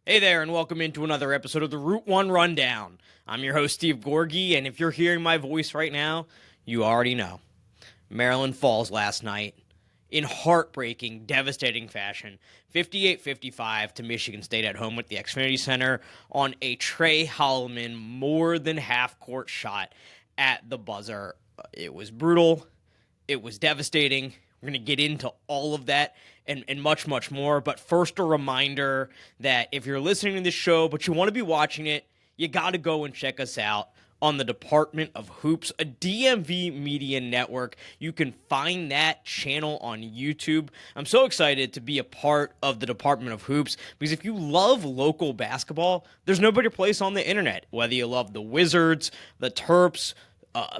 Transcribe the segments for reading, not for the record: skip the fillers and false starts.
Hey there, and welcome into another episode of the Route 1 Rundown. I'm your host, Steve Gorgie, and if you're hearing my voice right now, you already know. Maryland falls last night in heartbreaking, devastating fashion, 58-55 to Michigan State at home at the Xfinity Center on a Tre Holloman more than half-court shot at the buzzer. It was brutal. It was devastating. We're going to get into all of that and much, much more. But first, a reminder that if you're listening to this show, but you want to be watching it, you got to go and check us out on the Department of Hoops, a DMV media network. You can find that channel on YouTube. I'm so excited to be a part of the Department of Hoops because if you love local basketball, there's no better place on the internet. Whether you love the Wizards, the Terps,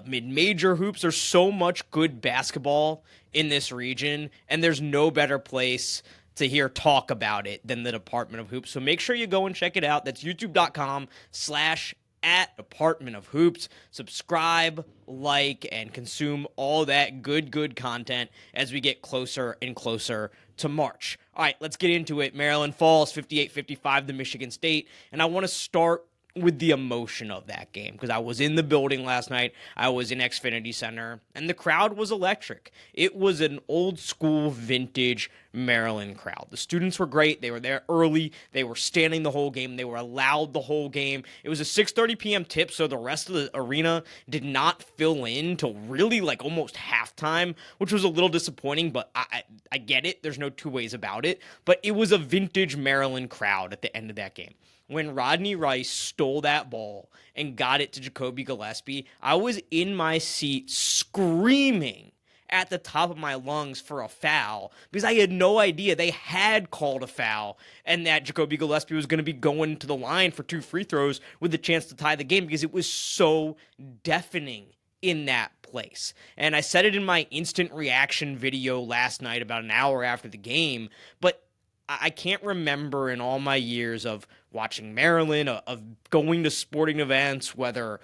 mid-major hoops. There's so much good basketball in this region, and there's no better place to hear talk about it than the Department of Hoops. So make sure you go and check it out. That's youtube.com/@Department of Hoops. Subscribe, like, and consume all that good content as we get closer and closer to March. All right, let's get into it. Maryland falls 58-55 to Michigan State, and I want to start with the emotion of that game because I was in the building last night. I was in Xfinity Center, and the crowd was electric. It was an old school vintage Maryland crowd. The students were great. They were there early. They were standing the whole game. They were allowed the whole game. It was a 6:30 p.m. tip, so the rest of the arena did not fill in till really like almost halftime, which was a little disappointing, but I get it. There's no two ways about it. But it was a vintage Maryland crowd at the end of that game. When Rodney Rice stole that ball and got it to Jacoby Gillespie, I was in my seat screaming at the top of my lungs for a foul because I had no idea they had called a foul and that Jacoby Gillespie was going to be going to the line for 2 free throws with the chance to tie the game because it was so deafening in that place. And I said it in my instant reaction video last night about an hour after the game, but I can't remember in all my years of watching Maryland, of going to sporting events, whether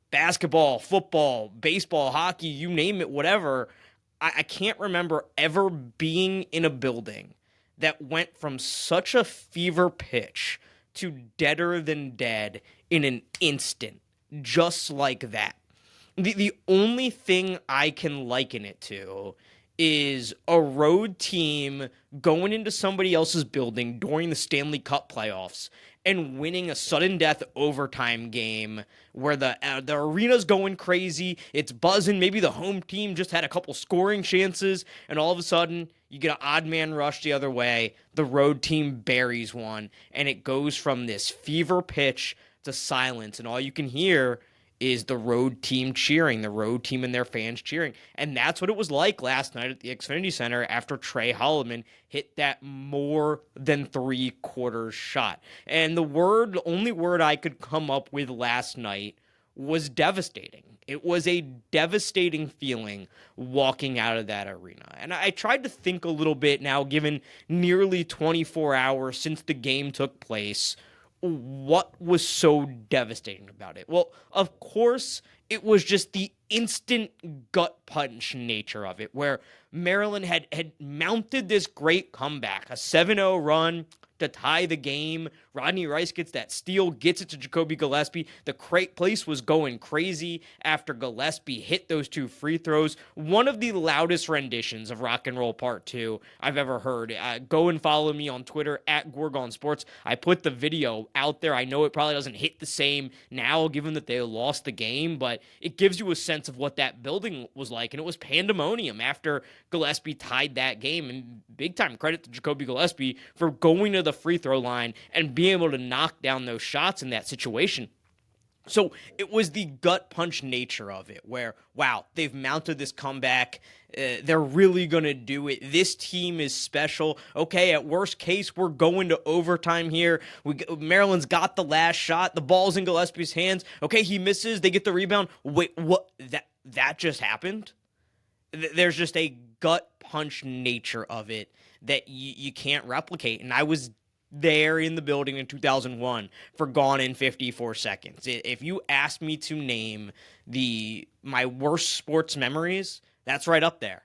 basketball, football, baseball, hockey, you name it, whatever. I can't remember ever being in a building that went from such a fever pitch to deader than dead in an instant, just like that. The only thing I can liken it to is a road team going into somebody else's building during the Stanley Cup playoffs and winning a sudden death overtime game where the arena's going crazy, it's buzzing, maybe the home team just had a couple scoring chances, and all of a sudden you get an odd man rush the other way, the road team buries one, and it goes from this fever pitch to silence, and all you can hear is the road team cheering, the road team and their fans cheering. And that's what it was like last night at the Xfinity Center after Tre Holloman hit that more than 3/4 shot. And the only word I could come up with last night was devastating. It was a devastating feeling walking out of that arena. And I tried to think a little bit now, given nearly 24 hours since the game took place, what was so devastating about it? Well, of course, it was just the instant gut punch nature of it, where Maryland had mounted this great comeback, a 7-0 run to tie the game. Rodney Rice gets that steal, gets it to Jacoby Gillespie. The place was going crazy after Gillespie hit those 2 free throws. One of the loudest renditions of Rock and Roll Part 2 I've ever heard. Go and follow me on Twitter at Gorgon Sports. I put the video out there. I know it probably doesn't hit the same now given that they lost the game, but it gives you a sense of what that building was like, and it was pandemonium after Gillespie tied that game. And big time credit to Jacoby Gillespie for going to the free throw line and being able to knock down those shots in that situation. So it was the gut punch nature of it where, wow, they've mounted this comeback. They're really going to do it. This team is special. Okay, at worst case, we're going to overtime here. Maryland's got the last shot. The ball's in Gillespie's hands. Okay, he misses. They get the rebound. Wait, what? That just happened? There's just a gut punch nature of it that you can't replicate. And I was there in the building in 2001 for Gone in 54 Seconds. If you ask me to name my worst sports memories, that's right up there.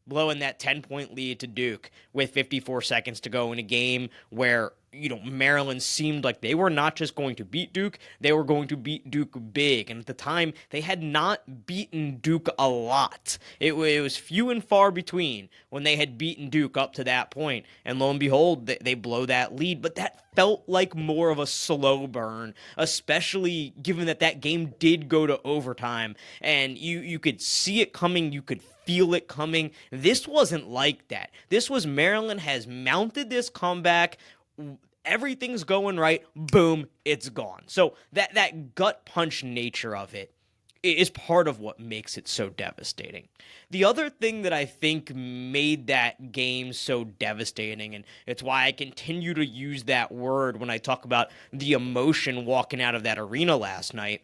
Blowing that 10-point lead to Duke with 54 seconds to go in a game where Maryland seemed like they were not just going to beat Duke, they were going to beat Duke big. And at the time, they had not beaten Duke a lot. It was few and far between when they had beaten Duke up to that point. And lo and behold, they blow that lead. But that felt like more of a slow burn, especially given that game did go to overtime. And you could see it coming, you could feel it coming. This wasn't like that. This was Maryland has mounted this comeback. Everything's going right. Boom, it's gone. So that gut punch nature of it is part of what makes it so devastating. The other thing that I think made that game so devastating, and it's why I continue to use that word when I talk about the emotion walking out of that arena last night,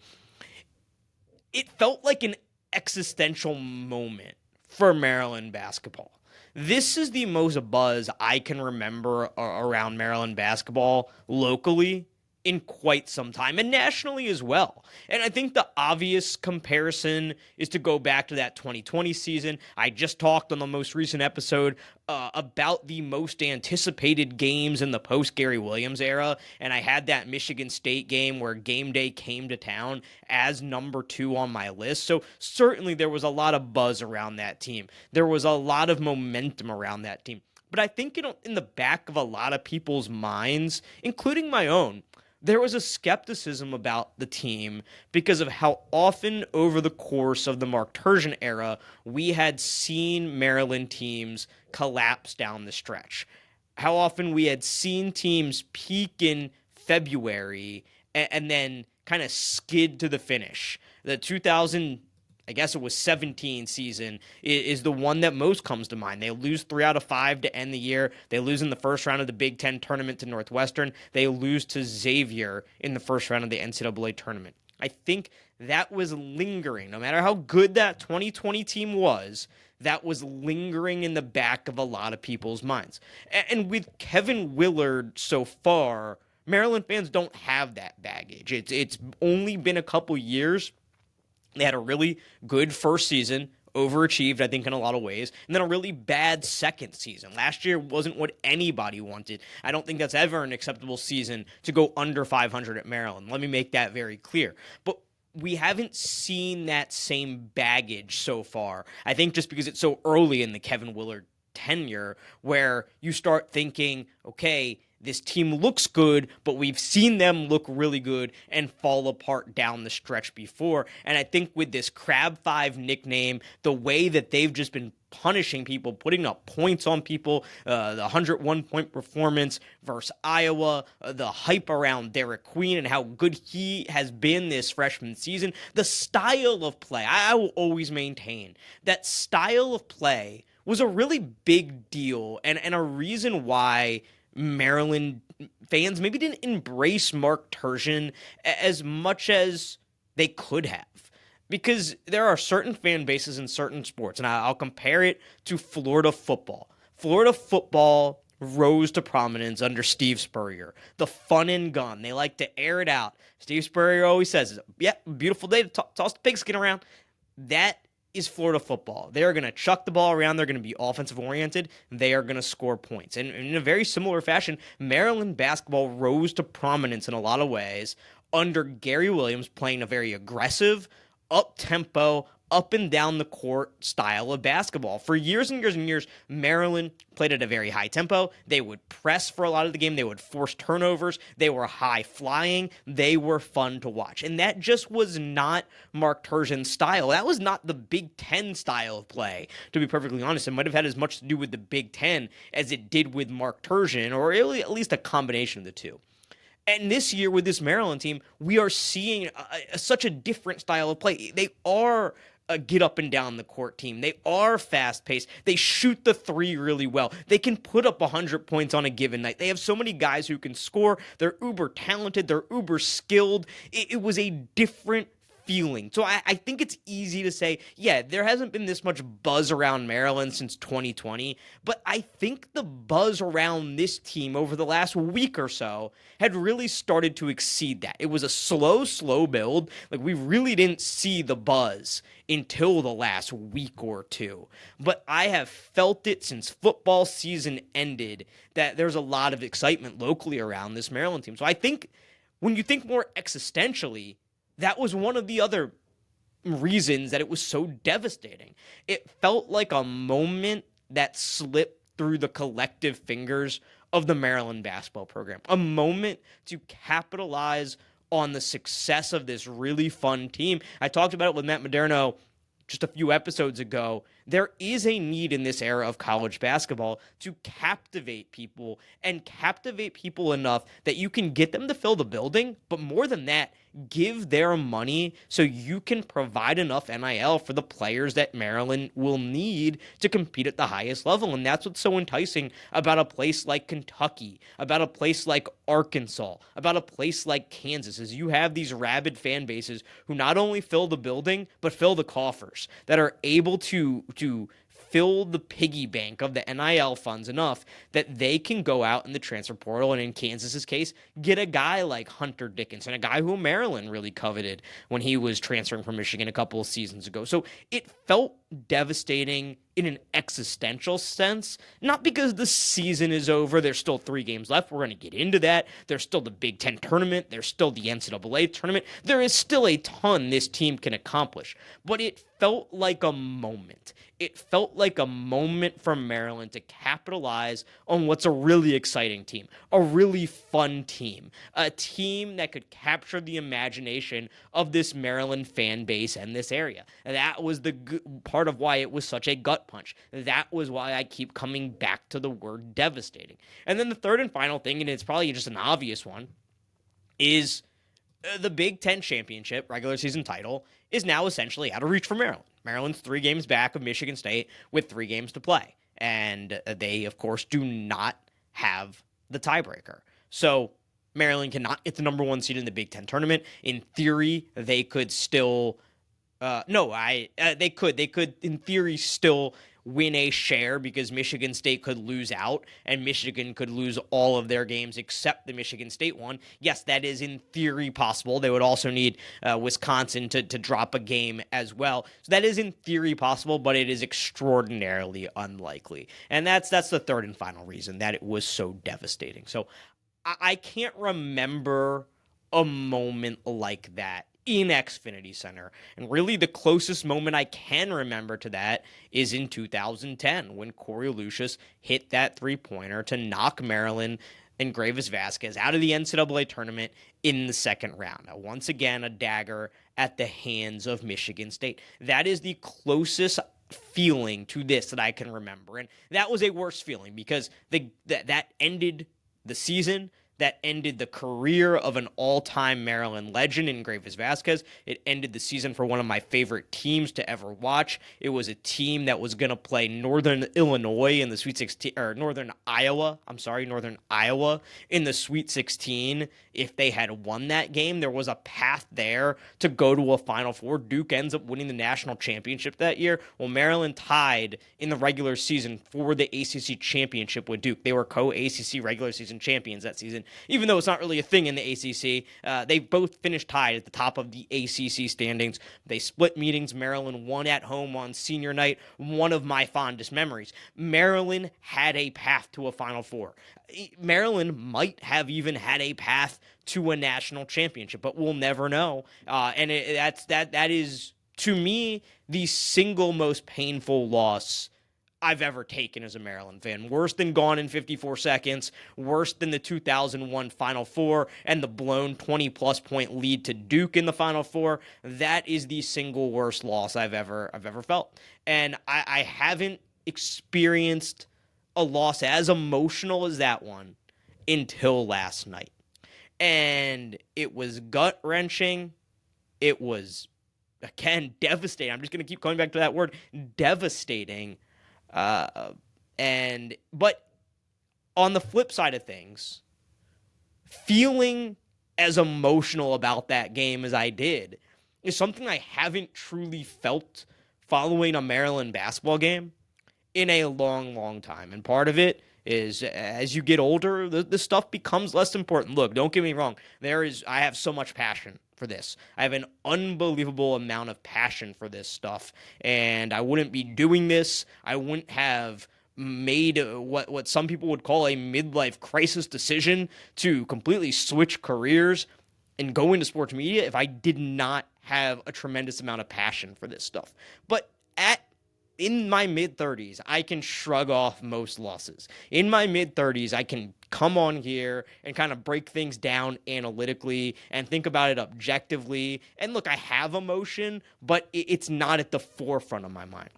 it felt like an existential moment for Maryland basketball. This is the most buzz I can remember around Maryland basketball locally in quite some time, and nationally as well. And I think the obvious comparison is to go back to that 2020 season. I just talked on the most recent episode about the most anticipated games in the post-Gary Williams era, and I had that Michigan State game where game day came to town as number 2 on my list. So certainly there was a lot of buzz around that team. There was a lot of momentum around that team. But I think in the back of a lot of people's minds, including my own, there was a skepticism about the team because of how often over the course of the Mark Turgeon era we had seen Maryland teams collapse down the stretch. How often we had seen teams peak in February and then kind of skid to the finish. The 17 season is the one that most comes to mind. They lose 3 out of 5 to end the year. They lose in the first round of the Big Ten tournament to Northwestern. They lose to Xavier in the first round of the NCAA tournament. I think that was lingering. No matter how good that 2020 team was, that was lingering in the back of a lot of people's minds. And with Kevin Willard so far, Maryland fans don't have that baggage. It's only been a couple years. They had a really good first season, overachieved, I think, in a lot of ways, and then a really bad second season. Last year wasn't what anybody wanted. I don't think that's ever an acceptable season to go under 500 at Maryland. Let me make that very clear. But we haven't seen that same baggage so far. I think just because it's so early in the Kevin Willard tenure where you start thinking, okay, this team looks good, but we've seen them look really good and fall apart down the stretch before. And I think with this Crab 5 nickname, the way that they've just been punishing people, putting up points on people, the 101-point performance versus Iowa, the hype around Derek Queen and how good he has been this freshman season, the style of play, I will always maintain that style of play was a really big deal and a reason why Maryland fans maybe didn't embrace Mark Turgeon as much as they could have. Because there are certain fan bases in certain sports, and I'll compare it to Florida football. Florida football rose to prominence under Steve Spurrier. The fun and gun. They like to air it out. Steve Spurrier always says, yeah, beautiful day to toss the pigskin around. That is Florida football. They are going to chuck the ball around. They're going to be offensive oriented. They are going to score points. And in a very similar fashion, Maryland basketball rose to prominence in a lot of ways under Gary Williams playing a very aggressive, up-tempo, up and down the court style of basketball. For years and years and years, Maryland played at a very high tempo. They would press for a lot of the game. They would force turnovers. They were high flying. They were fun to watch. And that just was not Mark Turgeon's style. That was not the Big Ten style of play, to be perfectly honest. It might have had as much to do with the Big Ten as it did with Mark Turgeon, or at least a combination of the two. And this year with this Maryland team, we are seeing such a different style of play. They are a get up and down the court team. They are fast paced. They shoot the three really well. They can put up 100 points on a given night. They have so many guys who can score. They're uber talented. They're uber skilled. It was a different feeling. So I think it's easy to say, yeah, there hasn't been this much buzz around Maryland since 2020, but I think the buzz around this team over the last week or so had really started to exceed that. It was a slow build. Like, we really didn't see the buzz until the last week or two. But I have felt it since football season ended that there's a lot of excitement locally around this Maryland team. So I think when you think more existentially, that was one of the other reasons that it was so devastating. It felt like a moment that slipped through the collective fingers of the Maryland basketball program, a moment to capitalize on the success of this really fun team. I talked about it with Matt Moderno just a few episodes ago. There is a need in this era of college basketball to captivate people, and captivate people enough that you can get them to fill the building, but more than that, give their money so you can provide enough NIL for the players that Maryland will need to compete at the highest level. And that's what's so enticing about a place like Kentucky, about a place like Arkansas, about a place like Kansas, is you have these rabid fan bases who not only fill the building, but fill the coffers, that are able to fill the piggy bank of the NIL funds enough that they can go out in the transfer portal, and in Kansas's case, get a guy like Hunter Dickinson, a guy who Maryland really coveted when he was transferring from Michigan a couple of seasons ago. So it felt devastating in an existential sense, not because the season is over. There's still 3 games left. We're going to get into that. There's still the Big Ten tournament. There's still the NCAA tournament. There is still a ton this team can accomplish, but it felt like a moment. It felt like a moment for Maryland to capitalize on what's a really exciting team, a really fun team, a team that could capture the imagination of this Maryland fan base and this area. That was the part of why it was such a gut punch. That was why I keep coming back to the word devastating. And then the third and final thing, and it's probably just an obvious one, is the Big Ten championship, regular season title, is now essentially out of reach for Maryland. Maryland's 3 games back of Michigan State with 3 games to play. And they, of course, do not have the tiebreaker. So Maryland cannot get the number 1 seed in the Big Ten tournament. In theory, they could still they could in theory still win a share, because Michigan State could lose out and Michigan could lose all of their games except the Michigan State one. Yes, that is in theory possible. They would also need Wisconsin to drop a game as well. So that is in theory possible, but it is extraordinarily unlikely. And that's the third and final reason that it was so devastating. So I can't remember a moment like that in Xfinity Center. And really the closest moment I can remember to that is in 2010 when Corey Lucius hit that 3-pointer to knock Maryland and Gravis Vasquez out of the NCAA tournament in the second round. Now, once again, a dagger at the hands of Michigan State. That is the closest feeling to this that I can remember. And that was a worse feeling because that ended the season. That ended the career of an all-time Maryland legend in Gravis Vasquez. It ended the season for one of my favorite teams to ever watch. It was a team that was going to play Northern Illinois in the Sweet 16, or Northern Iowa in the Sweet 16. If they had won that game, there was a path there to go to a Final Four. Duke ends up winning the national championship that year. Well, Maryland tied in the regular season for the ACC championship with Duke. They were co-ACC regular season champions that season. Even though it's not really a thing in the ACC, they both finished tied at the top of the ACC standings. They split meetings. Maryland won at home on senior night, one of my fondest memories. Maryland had a path to a Final Four. Maryland might have even had a path to a national championship, but we'll never know. That is, to me, the single most painful loss I've ever taken as a Maryland fan. Worse than Gone in 54 Seconds, worse than the 2001 Final Four and the blown 20-plus point lead to Duke in the Final Four. That is the single worst loss I've ever felt. And I haven't experienced a loss as emotional as that one until last night. And it was gut-wrenching. It was, again, devastating. I'm just going to keep going back to that word, devastating. But on the flip side of things, feeling as emotional about that game as I did is something I haven't truly felt following a Maryland basketball game in a long, long time. And part of it is as you get older, the stuff becomes less important. Look, don't get me wrong. I have so much passion for this. I have an unbelievable amount of passion for this stuff. And I wouldn't be doing this. I wouldn't have made what some people would call a midlife crisis decision to completely switch careers and go into sports media if I did not have a tremendous amount of passion for this stuff. But in my mid-30s, I can shrug off most losses. In my mid-30s, I can come on here and kind of break things down analytically and think about it objectively. And look, I have emotion, but it's not at the forefront of my mind.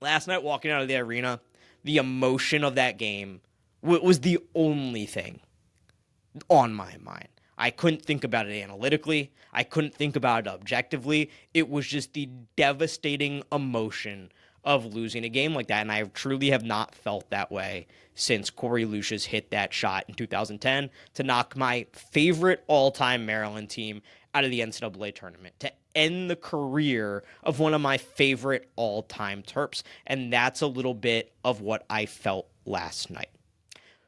Last night, walking out of the arena, the emotion of that game was the only thing on my mind. I couldn't think about it analytically. I couldn't think about it objectively. It was just the devastating emotion of losing a game like that, and I truly have not felt that way since Corey Lucius hit that shot in 2010 to knock my favorite all-time Maryland team out of the NCAA tournament, to end the career of one of my favorite all-time Terps, and that's a little bit of what I felt last night.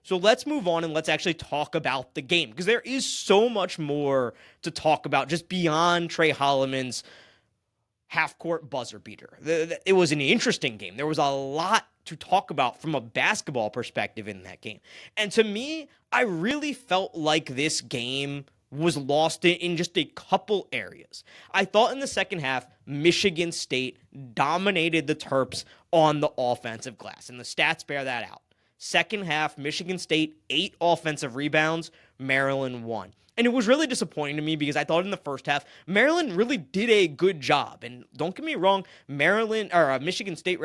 So let's move on and let's actually talk about the game, because there is so much more to talk about just beyond Tre Holloman's half-court buzzer beater. It was an interesting game. There was a lot to talk about from a basketball perspective in that game. And to me, I really felt like this game was lost in just a couple areas. I thought in the second half, Michigan State dominated the Terps on the offensive glass, and the stats bear that out. Second half, Michigan State, 8 offensive rebounds, Maryland 1. And it was really disappointing to me because I thought in the first half, Maryland really did a good job. And don't get me wrong, Michigan State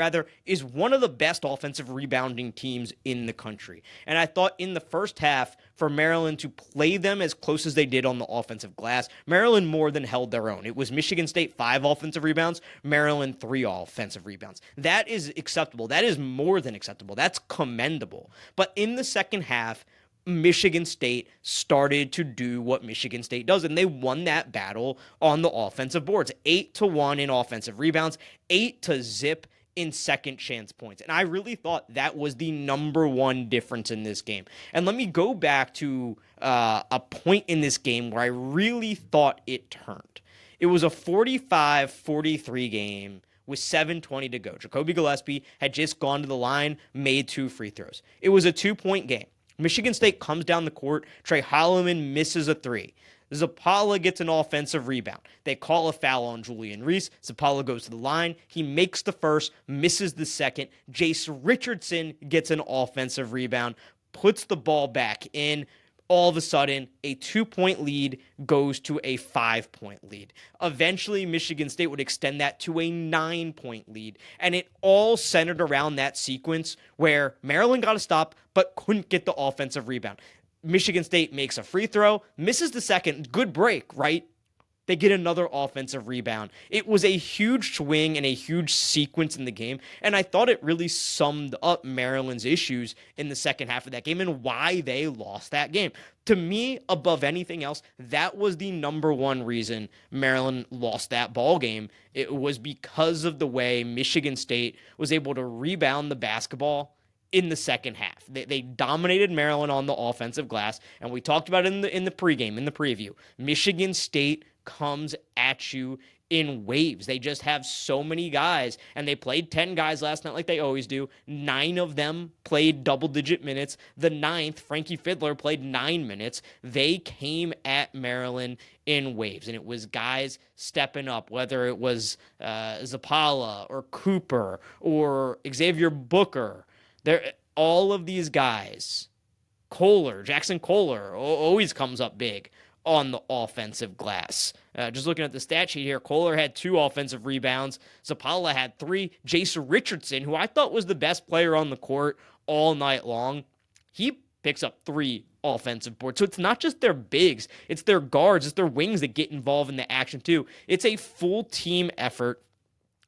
is one of the best offensive rebounding teams in the country. And I thought in the first half, for Maryland to play them as close as they did on the offensive glass, Maryland more than held their own. It was Michigan State 5 offensive rebounds, Maryland 3 offensive rebounds. That is acceptable. That is more than acceptable. That's commendable. But in the second half, Michigan State started to do what Michigan State does, and they won that battle on the offensive boards. 8-1 in offensive rebounds, 8-0 in second chance points. And I really thought that was the number one difference in this game. And let me go back to a point in this game where I really thought it turned. It was a 45-43 game with 7:20 to go. Jacoby Gillespie had just gone to the line, made 2 free throws. It was a 2-point game. Michigan State comes down the court. Tre Holloman misses a 3. Zapala gets an offensive rebound. They call a foul on Julian Reese. Zapala goes to the line. He makes the first, misses the second. Jace Richardson gets an offensive rebound, puts the ball back in. All of a sudden, a 2-point lead goes to a 5-point lead. Eventually, Michigan State would extend that to a 9-point lead. And it all centered around that sequence where Maryland got a stop but couldn't get the offensive rebound. Michigan State makes a free throw, misses the second. Good break, right? They get another offensive rebound. It was a huge swing and a huge sequence in the game, and I thought it really summed up Maryland's issues in the second half of that game and why they lost that game. To me, above anything else, that was the number one reason Maryland lost that ball game. It was because of the way Michigan State was able to rebound the basketball in the second half. They dominated Maryland on the offensive glass, and we talked about it in the pregame, in the preview. Michigan State comes at you in waves. They just have so many guys, and they played 10 guys last night like they always do. 9 of them played double-digit minutes. The 9th, Frankie Fiddler, played 9 minutes. They came at Maryland in waves, and it was guys stepping up, whether it was Zapala or Cooper or Xavier Booker. All of these guys, Jackson Kohler always comes up big on the offensive glass. Just looking at the stat sheet here, Kohler had 2 offensive rebounds. Zapala had 3. Jace Richardson, who I thought was the best player on the court all night long, he picks up 3 offensive boards. So it's not just their bigs, it's their guards, it's their wings that get involved in the action too. It's a full team effort.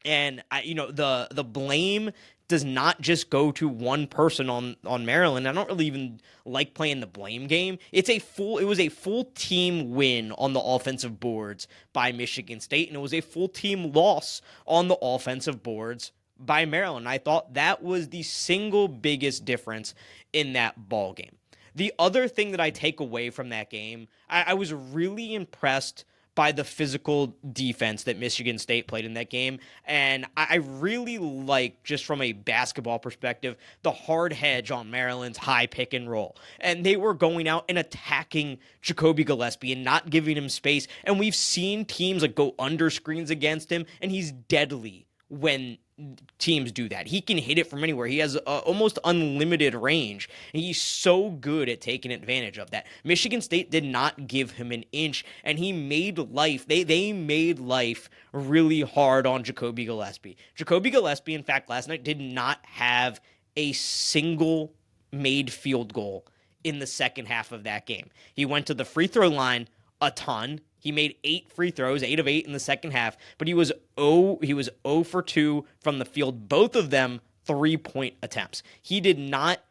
And the blame does not just go to one person on Maryland. I don't really even like playing the blame game. It was a full team win on the offensive boards by Michigan State, and it was a full team loss on the offensive boards by Maryland. I thought that was the single biggest difference in that ball game. The other thing that I take away from that game, I was really impressed by the physical defense that Michigan State played in that game. And I really like, just from a basketball perspective, the hard hedge on Maryland's high pick and roll. And they were going out and attacking Jacoby Gillespie and not giving him space. And we've seen teams like go under screens against him, and he's deadly when teams do that. He can hit it from anywhere. He has almost unlimited range, and he's so good at taking advantage of that. Michigan State did not give him an inch, and he made life. They made life really hard on Jacoby Gillespie. Jacoby Gillespie, in fact, last night did not have a single made field goal in the second half of that game. He went to the free throw line a ton. He made 8 free throws, 8 of 8 in the second half, but he was 0 for 2 from the field, both of them 3-point attempts. He did not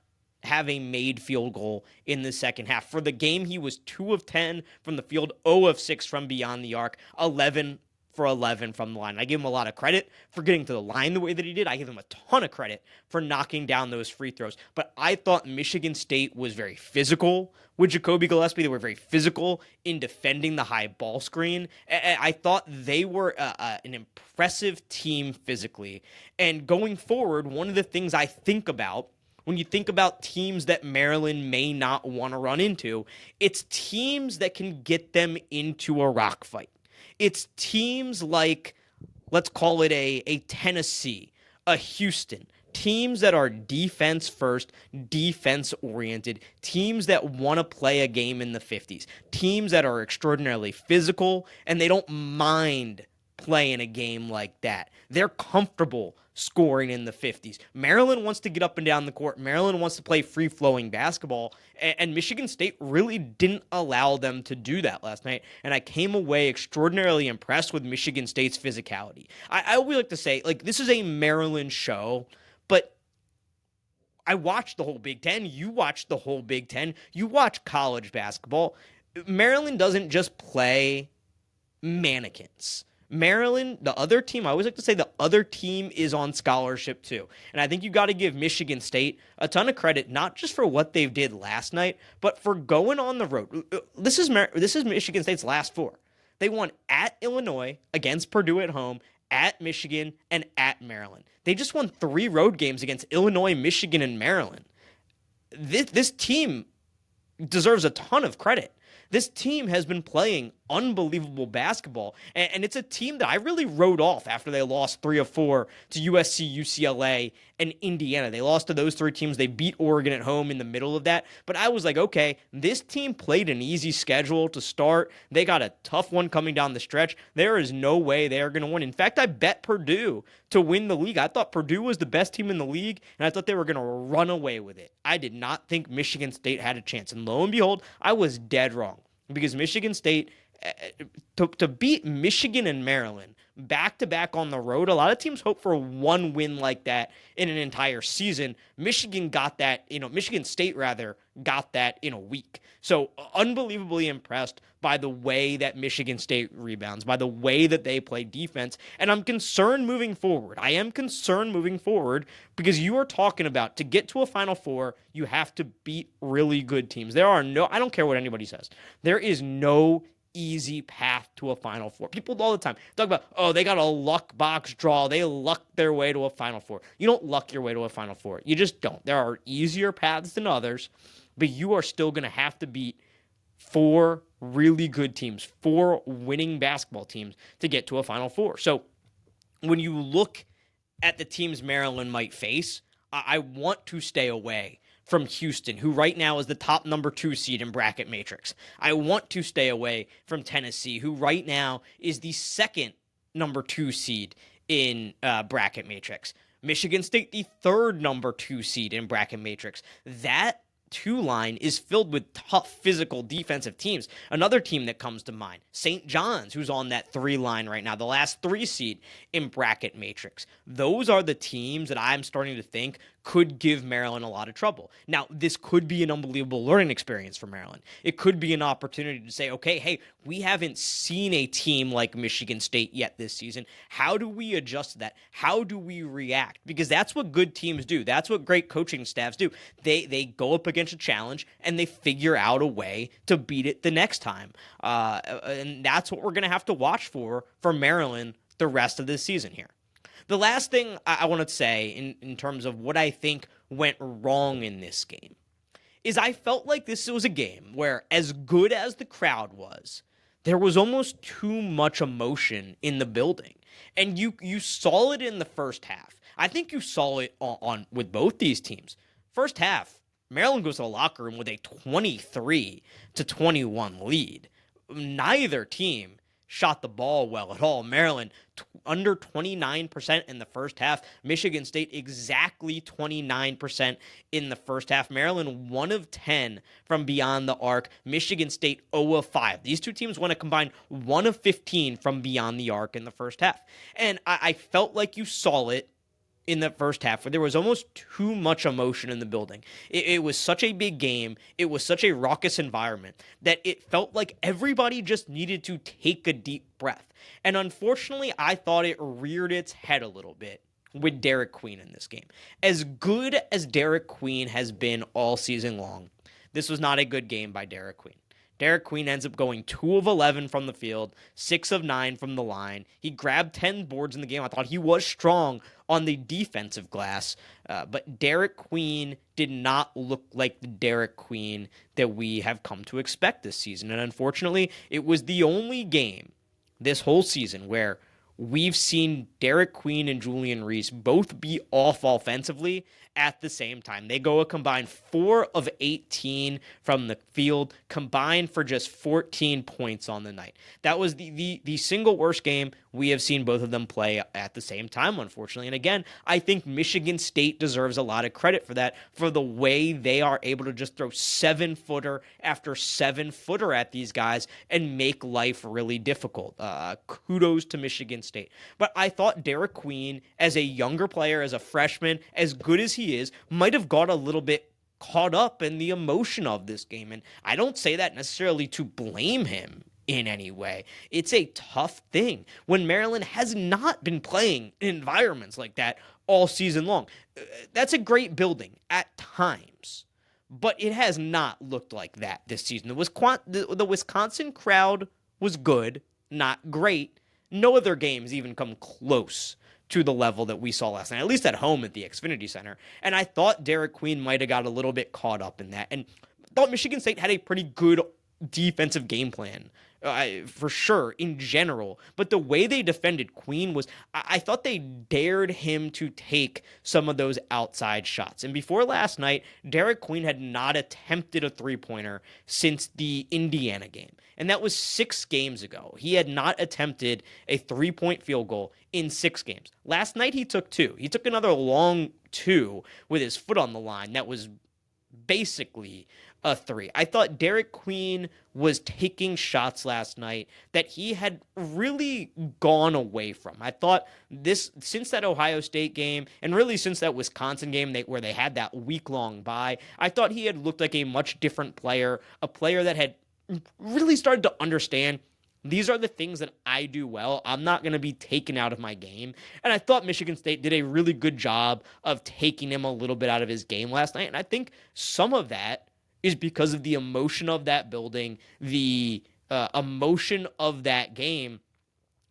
have a made field goal in the second half. For the game, he was 2 of 10 from the field, 0 of 6 from beyond the arc, 11 for 11 from the line. I give him a lot of credit for getting to the line the way that he did. I give him a ton of credit for knocking down those free throws. But I thought Michigan State was very physical with Jacoby Gillespie. They were very physical in defending the high ball screen. I thought they were an impressive team physically. And going forward, one of the things I think about when you think about teams that Maryland may not want to run into, it's teams that can get them into a rock fight. It's teams like, let's call it a Tennessee, a Houston, teams that are defense first, defense oriented, teams that want to play a game in the 50s, teams that are extraordinarily physical, and they don't mind playing a game like that. They're comfortable scoring in the 50s. Maryland wants to get up and down the court. Maryland wants to play free-flowing basketball, and Michigan State really didn't allow them to do that last night, and I came away extraordinarily impressed with Michigan State's physicality. I always like to say, like, this is a Maryland show, but I watched the whole Big Ten. You watched the whole Big Ten. You watch college basketball. Maryland doesn't just play mannequins. Maryland, the other team, I always like to say the other team is on scholarship too. And I think you got to give Michigan State a ton of credit, not just for what they did last night, but for going on the road. This is Michigan State's last 4. They won at Illinois, against Purdue at home, at Michigan, and at Maryland. They just won 3 road games against Illinois, Michigan, and Maryland. This team deserves a ton of credit. This team has been playing unbelievable basketball, and it's a team that I really wrote off after they lost 3 of 4 to USC, UCLA, and Indiana. They lost to those 3 teams. They beat Oregon at home in the middle of that, but I was like, okay, this team played an easy schedule to start. They got a tough one coming down the stretch. There is no way they are going to win. In fact, I bet Purdue to win the league. I thought Purdue was the best team in the league, and I thought they were going to run away with it. I did not think Michigan State had a chance, and lo and behold, I was dead wrong, because Michigan State, to beat Michigan and Maryland back-to-back on the road, a lot of teams hope for one win like that in an entire season. Michigan State got that in a week. So unbelievably impressed by the way that Michigan State rebounds, by the way that they play defense. And I'm concerned moving forward. I am concerned moving forward because you are talking about, to get to a Final Four, you have to beat really good teams. I don't care what anybody says, there is no easy path to a Final Four. People all the time talk about, oh, they got a luck box draw. They lucked their way to a Final Four. You don't luck your way to a Final Four. You just don't. There are easier paths than others, but you are still going to have to beat 4 really good teams, 4 winning basketball teams to get to a Final Four. So when you look at the teams Maryland might face, I want to stay away from Houston, who right now is the top number 2 seed in bracket matrix. I want to stay away from Tennessee, who right now is the second number 2 seed in bracket matrix. Michigan State, the third number 2 seed in bracket matrix. That, 2 line is filled with tough physical defensive teams. Another team that comes to mind, St. John's, who's on that 3 line right now, the last 3 seed in bracket matrix. Those are the teams that I'm starting to think could give Maryland a lot of trouble. Now, this could be an unbelievable learning experience for Maryland. It could be an opportunity to say, okay, hey, we haven't seen a team like Michigan State yet this season. How do we adjust to that? How do we react? Because that's what good teams do. That's what great coaching staffs do. They go up against a challenge and they figure out a way to beat it the next time. And that's what we're going to have to watch for Maryland the rest of this season here. The last thing I want to say in terms of what I think went wrong in this game is I felt like this was a game where, as good as the crowd was, there was almost too much emotion in the building. And you saw it in the first half. I think you saw it on with both these teams. First half, Maryland goes to the locker room with a 23-21 lead. Neither team shot the ball well at all. Maryland under 29% in the first half. Michigan State exactly 29% in the first half. Maryland 1 of 10 from beyond the arc. Michigan State 0 of 5. These two teams went a combined 1 of 15 from beyond the arc in the first half. And I felt like you saw it in the first half where there was almost too much emotion in the building. It was such a big game. It was such a raucous environment that it felt like everybody just needed to take a deep breath. And unfortunately, I thought it reared its head a little bit with Derek Queen in this game. As good as Derek Queen has been all season long, this was not a good game by Derek Queen. Derek Queen ends up going 2 of 11 from the field, 6 of 9 from the line. He grabbed 10 boards in the game. I thought he was strong on the defensive glass, but Derek Queen did not look like the Derek Queen that we have come to expect this season. And unfortunately, it was the only game this whole season where we've seen Derek Queen and Julian Reese both be off offensively at the same time. They go a combined 4 of 18 from the field, combined for just 14 points on the night. That was the single worst game we have seen both of them play at the same time, unfortunately. And again, I think Michigan State deserves a lot of credit for that, for the way they are able to just throw 7-footer after 7-footer at these guys and make life really difficult. Kudos to Michigan State. But I thought Derek Queen, as a younger player, as a freshman, as good as he is, might have got a little bit caught up in the emotion of this game. And I don't say that necessarily to blame him in any way. It's a tough thing when Maryland has not been playing in environments like that all season long. That's a great building at times, but it has not looked like that this season. The Wisconsin crowd was good, not great. No other games even come close to the level that we saw last night, at least at home at the Xfinity Center. And I thought Derek Queen might have got a little bit caught up in that. And thought Michigan State had a pretty good defensive game plan, for sure, in general. But the way they defended Queen was, I thought they dared him to take some of those outside shots. And before last night, Derek Queen had not attempted a three-pointer since the Indiana game. And that was 6 games ago. He had not attempted a 3-point field goal in 6 games. Last night, he took 2. He took another long 2 with his foot on the line. That was basically a 3. I thought Derek Queen was taking shots last night that he had really gone away from. I thought since that Ohio State game, and really since that Wisconsin game where they had that week-long bye, I thought he had looked like a much different player, a player that had really started to understand, these are the things that I do well. I'm not going to be taken out of my game. And I thought Michigan State did a really good job of taking him a little bit out of his game last night. And I think some of that is because of the emotion of that building, the emotion of that game.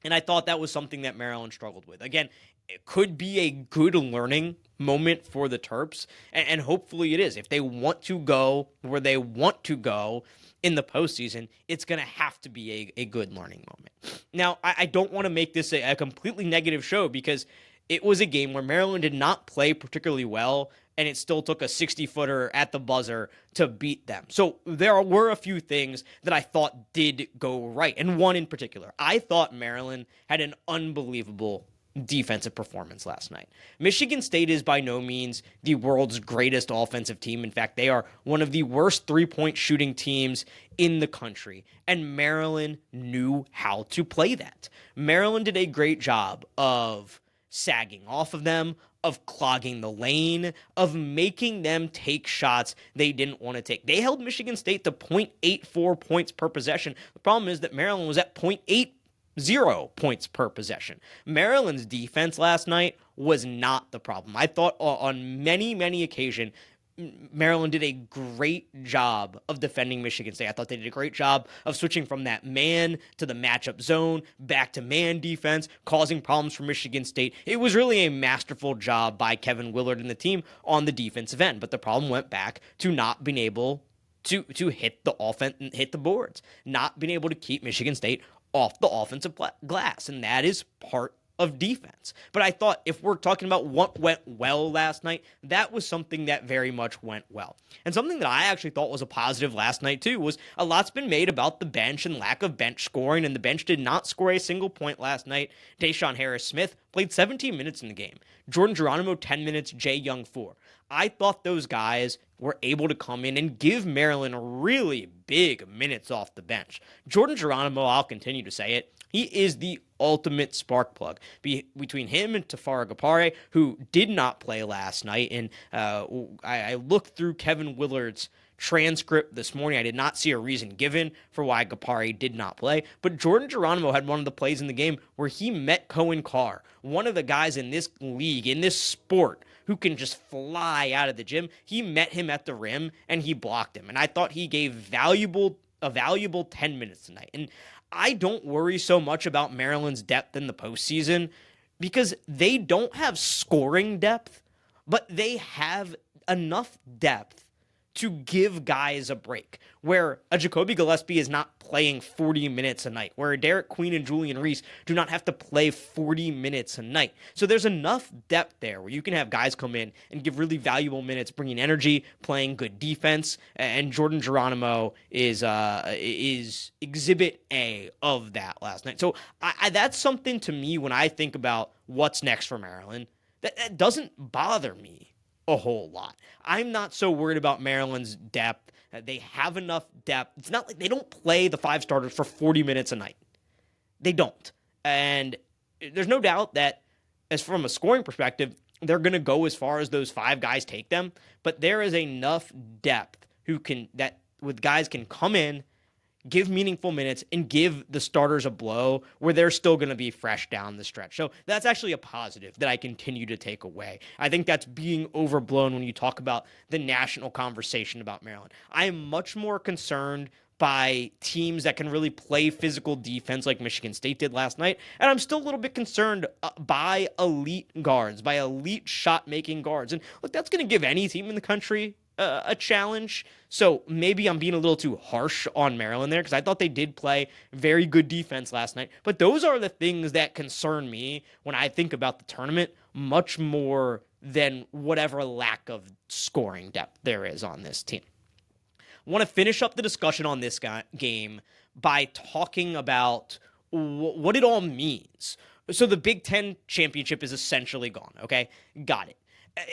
And I thought that was something that Maryland struggled with. Again, it could be a good learning moment for the Terps, and hopefully it is. If they want to go where they want to go in the postseason, it's going to have to be a good learning moment. Now, I don't want to make this a completely negative show, because it was a game where Maryland did not play particularly well, and it still took a 60-footer at the buzzer to beat them. So there were a few things that I thought did go right, and one in particular. I thought Maryland had an unbelievable defensive performance last night. Michigan State is by no means the world's greatest offensive team. In fact, they are one of the worst three-point shooting teams in the country, and Maryland knew how to play that. Maryland did a great job of sagging off of them, of clogging the lane, of making them take shots they didn't want to take. They held Michigan State to 0.84 points per possession. The problem is that Maryland was at 0.80 points per possession. Maryland's defense last night was not the problem. I thought on many occasions, Maryland did a great job of defending Michigan State. I thought they did a great job of switching from that man to the matchup zone, back to man defense, causing problems for Michigan State. It was really a masterful job by Kevin Willard and the team on the defensive end, but the problem went back to not being able to hit the offense and hit the boards, not being able to keep Michigan State off the offensive glass, and that is part of defense. But I thought if we're talking about what went well last night, that was something that very much went well. And something that I actually thought was a positive last night too was a lot's been made about the bench and lack of bench scoring, and the bench did not score a single point last night. Deshaun Harris-Smith played 17 minutes in the game. Jordan Geronimo, 10 minutes. Jay Young, 4. I thought those guys were able to come in and give Maryland really big minutes off the bench. Jordan Geronimo, I'll continue to say it, he is the ultimate spark plug. Between him and Tafara Gapare, who did not play last night, and I looked through Kevin Willard's transcript this morning. I did not see a reason given for why Gapare did not play, but Jordan Geronimo had one of the plays in the game where he met Cohen Carr, one of the guys in this league, in this sport, who can just fly out of the gym. He met him at the rim, and he blocked him, and I thought he gave a valuable 10 minutes tonight. And I don't worry so much about Maryland's depth in the postseason because they don't have scoring depth, but they have enough depth to give guys a break, where a Jacoby Gillespie is not playing 40 minutes a night, where Derek Queen and Julian Reese do not have to play 40 minutes a night. So there's enough depth there where you can have guys come in and give really valuable minutes, bringing energy, playing good defense, and Jordan Geronimo is exhibit A of that last night. So that's something to me when I think about what's next for Maryland, that doesn't bother me a whole lot. I'm not so worried about Maryland's depth. They have enough depth. It's not like they don't play the 5 starters for 40 minutes a night. They don't. And there's no doubt that as from a scoring perspective, they're going to go as far as those 5 guys take them, but there is enough depth with guys can come in, give meaningful minutes, and give the starters a blow where they're still going to be fresh down the stretch. So that's actually a positive that I continue to take away. I think that's being overblown when you talk about the national conversation about Maryland. I am much more concerned by teams that can really play physical defense like Michigan State did last night, and I'm still a little bit concerned by elite guards, by elite shot-making guards. And look, that's going to give any team in the country a challenge. So maybe I'm being a little too harsh on Maryland there because I thought they did play very good defense last night. But those are the things that concern me when I think about the tournament much more than whatever lack of scoring depth there is on this team. I want to finish up the discussion on this game by talking about what it all means. So the Big Ten championship is essentially gone, okay? Got it.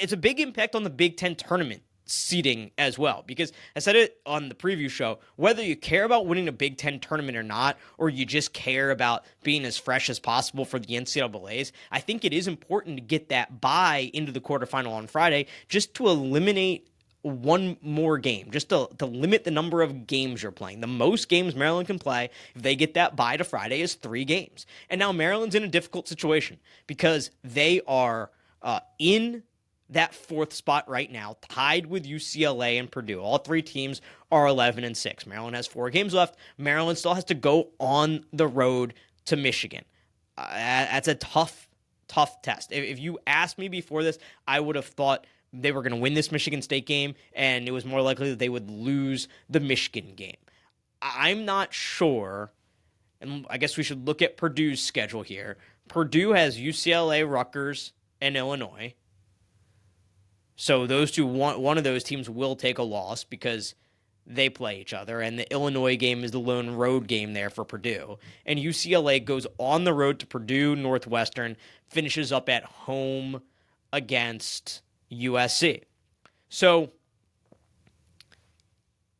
It's a big impact on the Big Ten tournament seeding as well, because I said it on the preview show, whether you care about winning a Big Ten tournament or not, or you just care about being as fresh as possible for the NCAAs, I think it is important to get that bye into the quarterfinal on Friday just to eliminate one more game, just to limit the number of games you're playing. The most games Maryland can play, if they get that bye to Friday, is 3 games. And now Maryland's in a difficult situation because they are in that 4th spot right now, tied with UCLA and Purdue. All 3 teams are 11-6. Maryland has 4 games left. Maryland still has to go on the road to Michigan. That's a tough test. If you asked me before this, I would have thought they were going to win this Michigan State game, and it was more likely that they would lose the Michigan game. I'm not sure, and I guess we should look at Purdue's schedule here. Purdue has UCLA, Rutgers, and Illinois. So those two, one of those teams will take a loss because they play each other, and the Illinois game is the lone road game there for Purdue. And UCLA goes on the road to Purdue, Northwestern, finishes up at home against USC. So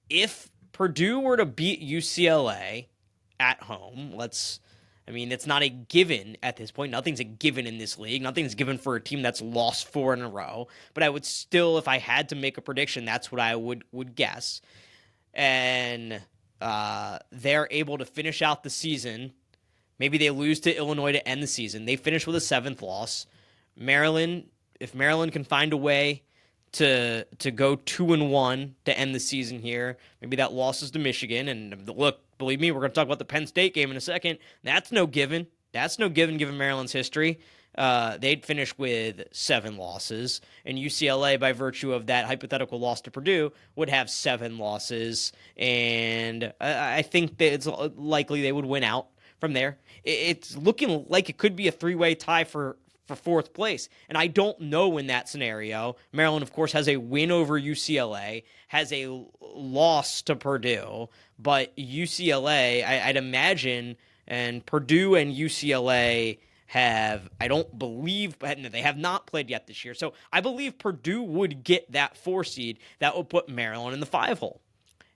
if Purdue were to beat UCLA at home, it's not a given at this point. Nothing's a given in this league. Nothing's given for a team that's lost 4 in a row. But I would still, if I had to make a prediction, that's what I would guess. And they're able to finish out the season. Maybe they lose to Illinois to end the season. They finish with a 7th loss. If Maryland can find a way to go 2-1 to end the season here, maybe that loss is to Michigan. And look, believe me, we're going to talk about the Penn State game in a second. That's no given. That's no given given Maryland's history. They'd finish with 7 losses, and UCLA, by virtue of that hypothetical loss to Purdue, would have 7 losses, and I think that it's likely they would win out from there. It's looking like it could be a 3-way tie for 4th place, and I don't know in that scenario. Maryland, of course, has a win over UCLA, has a loss to Purdue, but UCLA, I'd imagine, and Purdue and UCLA they have not played yet this year. So I believe Purdue would get that 4 seed that would put Maryland in the 5 hole.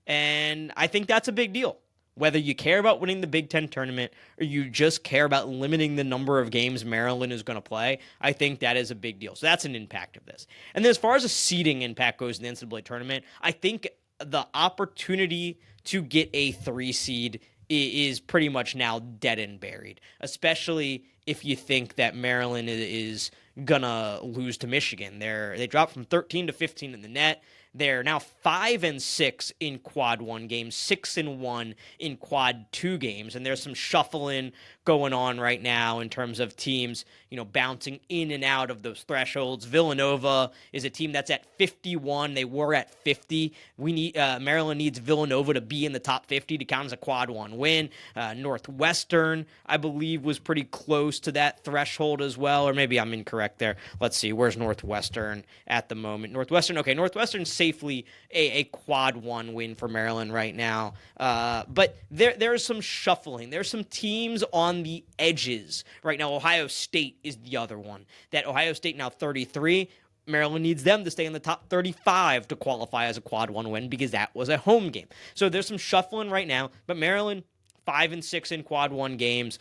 And I think that's a big deal. Whether you care about winning the Big Ten tournament or you just care about limiting the number of games Maryland is going to play, I think that is a big deal. So that's an impact of this. And then as far as a seeding impact goes in the NCAA tournament, I think the opportunity to get a 3 seed is pretty much now dead and buried, especially if you think that Maryland is gonna lose to Michigan. They dropped from 13 to 15 in the net. They're now 5-6 in quad 1 games, 6-1 in quad 2 games, and there's some shuffling going on right now in terms of teams, bouncing in and out of those thresholds. Villanova is a team that's at 51. They were at 50. Maryland needs Villanova to be in the top 50 to count as a quad 1 win. Northwestern, I believe, was pretty close to that threshold as well, or maybe I'm incorrect there. Let's see, where's Northwestern at the moment? Northwestern's safely a quad 1 win for Maryland right now. But there's some shuffling. There's some teams on the edges right now. Ohio State is the other one. That Ohio State now 33. Maryland needs them to stay in the top 35 to qualify as a quad 1 win because that was a home game. So there's some shuffling right now, but Maryland 5-6 in quad 1 games.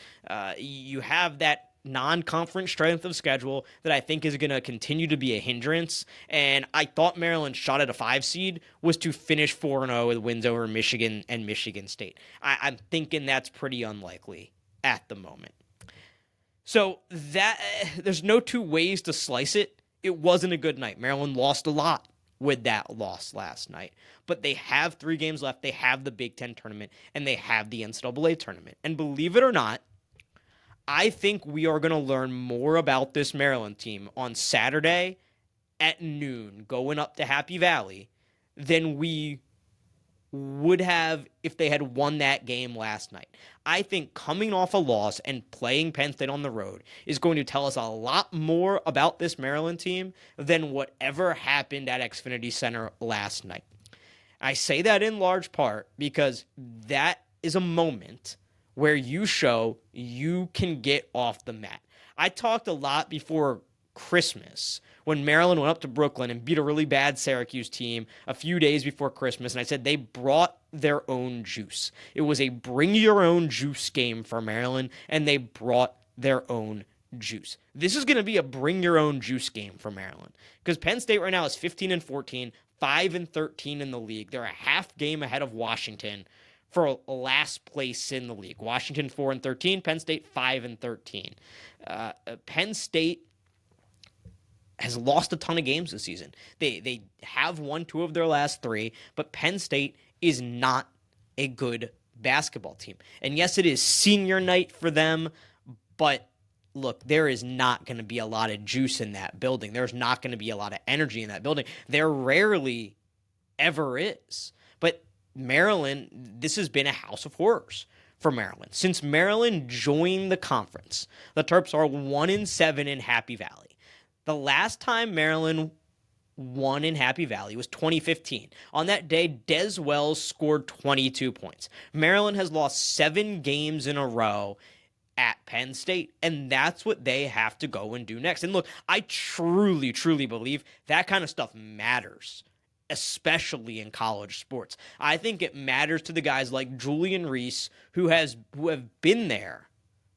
You have that non-conference strength of schedule that I think is going to continue to be a hindrance. And I thought Maryland's shot at a 5 seed was to finish 4-0 with wins over Michigan and Michigan State. I'm thinking that's pretty unlikely at the moment. So that there's no 2 ways to slice it. It wasn't a good night. Maryland lost a lot with that loss last night. But they have 3 games left. They have the Big Ten tournament, and they have the NCAA tournament. And believe it or not, I think we are going to learn more about this Maryland team on Saturday at noon going up to Happy Valley than we would have if they had won that game last night. I think coming off a loss and playing Penn State on the road is going to tell us a lot more about this Maryland team than whatever happened at Xfinity Center last night. I say that in large part because that is a moment where you show you can get off the mat. I talked a lot before Christmas when Maryland went up to Brooklyn and beat a really bad Syracuse team a few days before Christmas, and I said they brought their own juice. It was a bring your own juice game for Maryland, and they brought their own juice. This is going to be a bring your own juice game for Maryland because Penn State right now is 15-14, 5-13 in the league. They're a half game ahead of Washington for last place in the league. Washington 4-13, Penn State 5-13. Penn State has lost a ton of games this season. They have won 2 of their last 3, but Penn State is not a good basketball team. And yes, it is senior night for them, but look, there is not going to be a lot of juice in that building. There's not going to be a lot of energy in that building. There rarely ever is. But Maryland, this has been a house of horrors for Maryland. Since Maryland joined the conference, the Terps are 1-7 in Happy Valley. The last time Maryland won in Happy Valley was 2015. On that day, Des Wells scored 22 points. Maryland has lost 7 games in a row at Penn State, and that's what they have to go and do next. And look, I truly, truly believe that kind of stuff matters, especially in college sports. I think it matters to the guys like Julian Reese, who have been there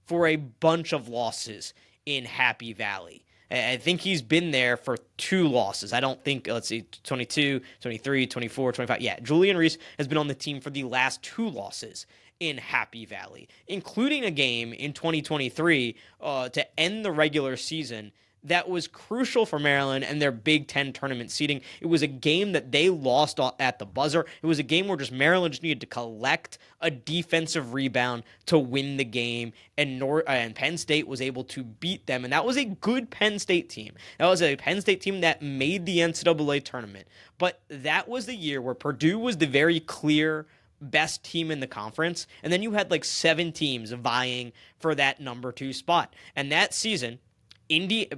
for a bunch of losses in Happy Valley. I think he's been there for 2 losses. I don't think, let's see, 22, 23, 24, 25. Yeah, Julian Reese has been on the team for the last 2 losses in Happy Valley, including a game in 2023 to end the regular season that was crucial for Maryland and their Big Ten tournament seeding. It was a game that they lost at the buzzer. It was a game where just Maryland just needed to collect a defensive rebound to win the game, and Penn State was able to beat them, and that was a good Penn State team. That was a Penn State team that made the NCAA tournament, but that was the year where Purdue was the very clear best team in the conference, and then you had like 7 teams vying for that number 2 spot, and that season,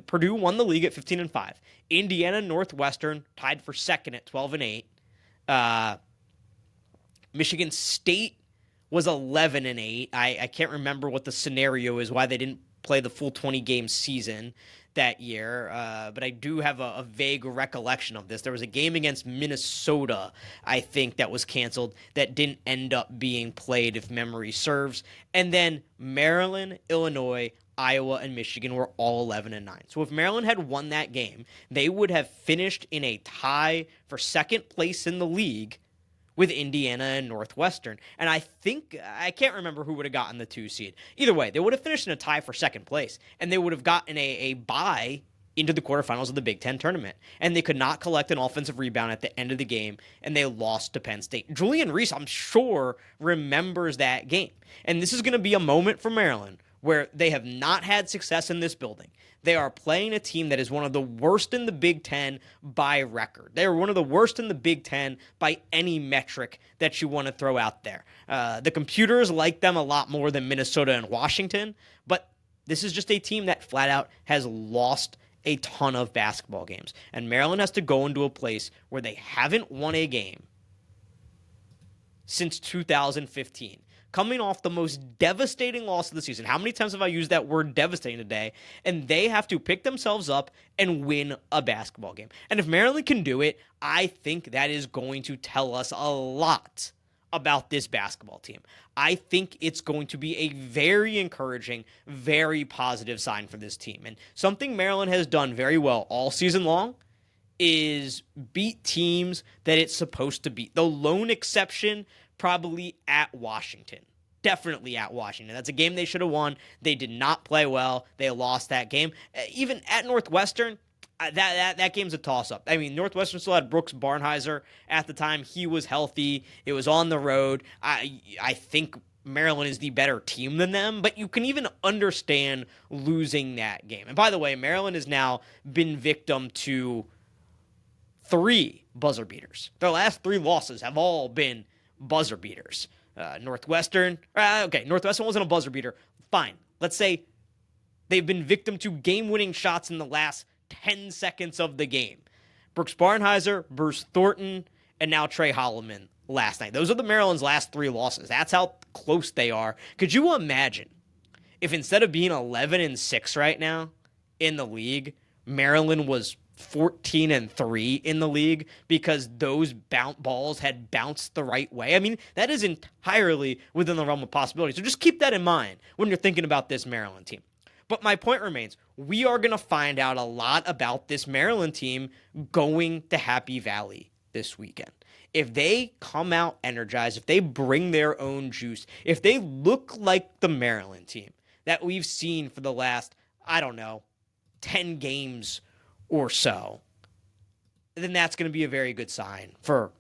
Purdue won the league at 15-5. Indiana Northwestern tied for second at 12-8. Michigan State was 11-8. I can't remember what the scenario is, why they didn't play the full 20-game season that year, but I do have a vague recollection of this. There was a game against Minnesota, I think, that was canceled that didn't end up being played, if memory serves. And then Maryland, Illinois, Iowa, and Michigan were all 11-9. So if Maryland had won that game, they would have finished in a tie for second place in the league with Indiana and Northwestern. And I can't remember who would have gotten the 2 seed. Either way, they would have finished in a tie for second place, and they would have gotten a bye into the quarterfinals of the Big Ten tournament. And they could not collect an offensive rebound at the end of the game, and they lost to Penn State. Julian Reese, I'm sure, remembers that game. And this is going to be a moment for Maryland where they have not had success in this building. They are playing a team that is one of the worst in the Big Ten by record. They are one of the worst in the Big Ten by any metric that you want to throw out there. The computers like them a lot more than Minnesota and Washington, but this is just a team that flat out has lost a ton of basketball games. And Maryland has to go into a place where they haven't won a game since 2015. Coming off the most devastating loss of the season. How many times have I used that word devastating today? And they have to pick themselves up and win a basketball game. And if Maryland can do it, I think that is going to tell us a lot about this basketball team. I think it's going to be a very encouraging, very positive sign for this team. And something Maryland has done very well all season long is beat teams that it's supposed to beat. The lone exception, probably at Washington. Definitely at Washington. That's a game they should have won. They did not play well. They lost that game. Even at Northwestern, that game's a toss-up. I mean, Northwestern still had Brooks Barnheiser at the time. He was healthy. It was on the road. I think Maryland is the better team than them, but you can even understand losing that game. And by the way, Maryland has now been victim to 3 buzzer beaters. Their last 3 losses have all been buzzer beaters. Northwestern wasn't a buzzer beater. Fine. Let's say they've been victim to game-winning shots in the last 10 seconds of the game. Brooks Barnheiser, Bruce Thornton, and now Tre Holloman last night. Those are the Maryland's last 3 losses. That's how close they are. Could you imagine if instead of being 11-6 right now in the league, Maryland was 14-3 in the league because those balls had bounced the right way? I mean, that is entirely within the realm of possibility. So just keep that in mind when you're thinking about this Maryland team. But my point remains, we are going to find out a lot about this Maryland team going to Happy Valley this weekend. If they come out energized, if they bring their own juice, if they look like the Maryland team that we've seen for the last, 10 games or so, then that's going to be a very good sign for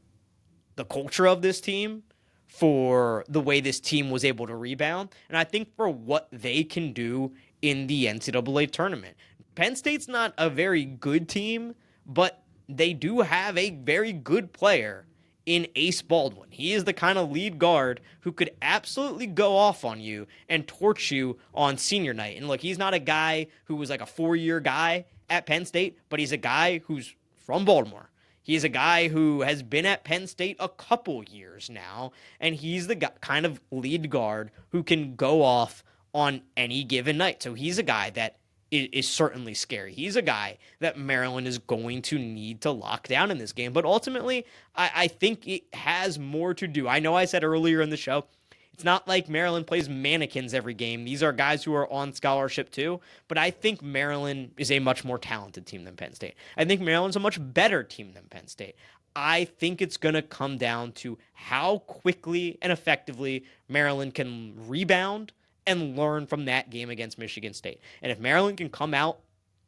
the culture of this team, for the way this team was able to rebound, and I think for what they can do in the NCAA tournament. Penn State's not a very good team, but they do have a very good player in Ace Baldwin. He is the kind of lead guard who could absolutely go off on you and torch you on senior night. And look, he's not a guy who was like a 4-year guy at Penn State, but he's a guy who's from Baltimore. He's a guy who has been at Penn State a couple years now, and he's the guy, kind of lead guard who can go off on any given night. So he's a guy that is certainly scary. He's a guy that Maryland is going to need to lock down in this game. But ultimately, I think it has more to do. I know I said earlier in the show, it's not like Maryland plays mannequins every game. These are guys who are on scholarship too. But I think Maryland is a much more talented team than Penn State. I think Maryland's a much better team than Penn State. I think it's going to come down to how quickly and effectively Maryland can rebound and learn from that game against Michigan State. And if Maryland can come out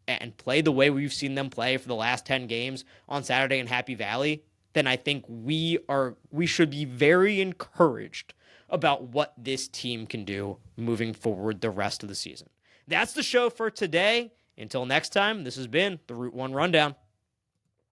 and play the way we've seen them play for the last 10 games on Saturday in Happy Valley, then I think we should be very encouraged about what this team can do moving forward the rest of the season. That's the show for today. Until next time, this has been the Route 1 Rundown.